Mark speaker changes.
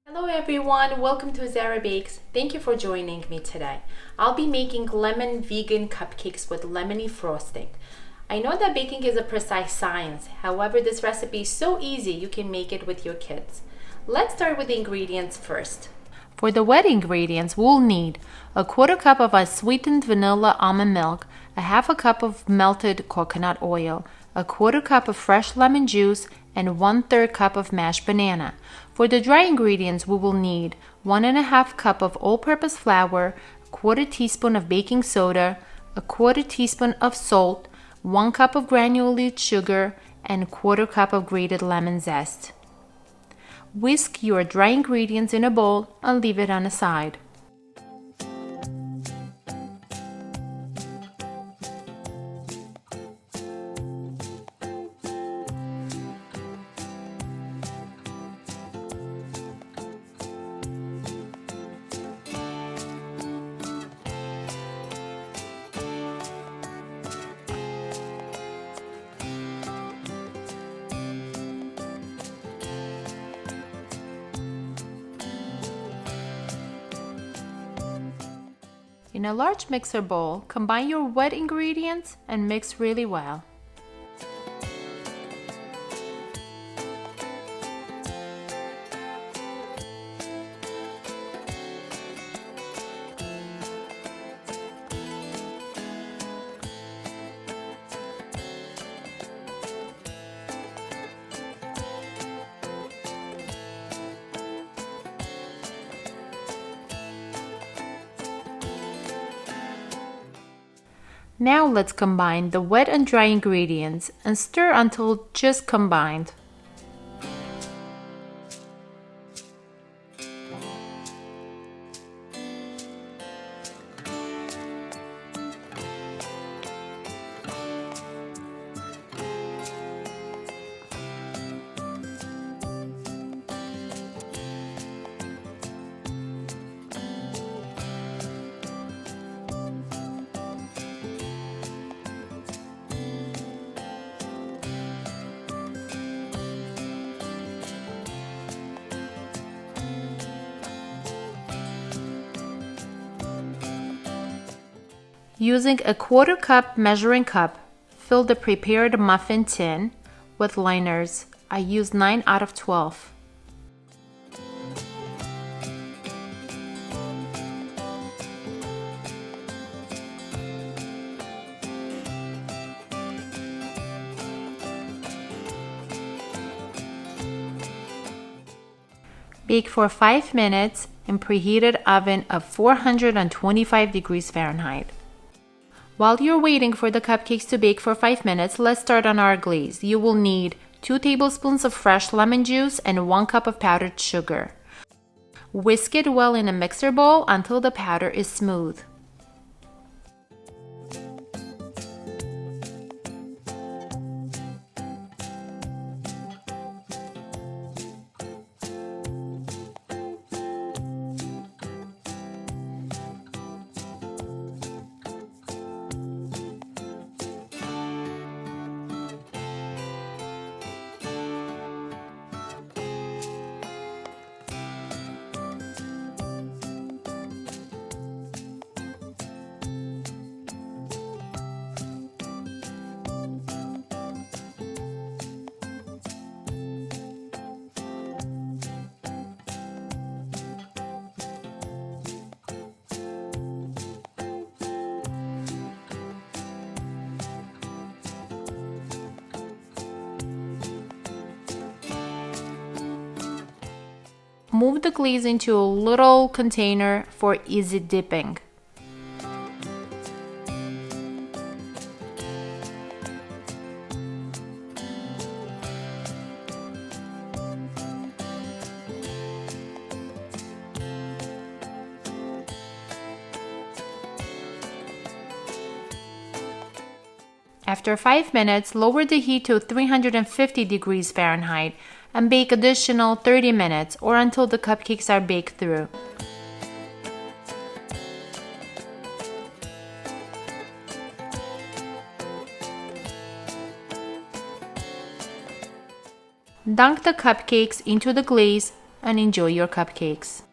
Speaker 1: Hello everyone, welcome to Zarabakes. Thank you for joining me today. I'll be making lemon vegan cupcakes with lemony frosting. I know that baking is a precise science, however this recipe is so easy you can make it with your kids. Let's start with the ingredients first. For the wet ingredients, we'll need a quarter cup of unsweetened vanilla almond milk, a half a cup of melted coconut oil, a quarter cup of fresh lemon juice, and 1/3 cup of mashed banana. For the dry ingredients, we will need 1½ cup of all-purpose flour, a quarter teaspoon of baking soda, a quarter teaspoon of salt, 1 cup of granulated sugar, and a quarter cup of grated lemon zest. Whisk your dry ingredients in a bowl and leave it on the side. In a large mixer bowl, combine your wet ingredients and mix really well. Now let's combine the wet and dry ingredients and stir until just combined. Using a quarter cup measuring cup, fill the prepared muffin tin with liners. I used 9 out of 12. Bake for 5 minutes in preheated oven of 425 degrees Fahrenheit. While you're waiting for the cupcakes to bake for 5 minutes, let's start on our glaze. You will need 2 tablespoons of fresh lemon juice and 1 cup of powdered sugar. Whisk it well in a mixer bowl until the powder is smooth. Move the glaze into a little container for easy dipping. After 5 minutes, lower the heat to 350 degrees Fahrenheit and bake additional 30 minutes or until the cupcakes are baked through. Dunk the cupcakes into the glaze and enjoy your cupcakes.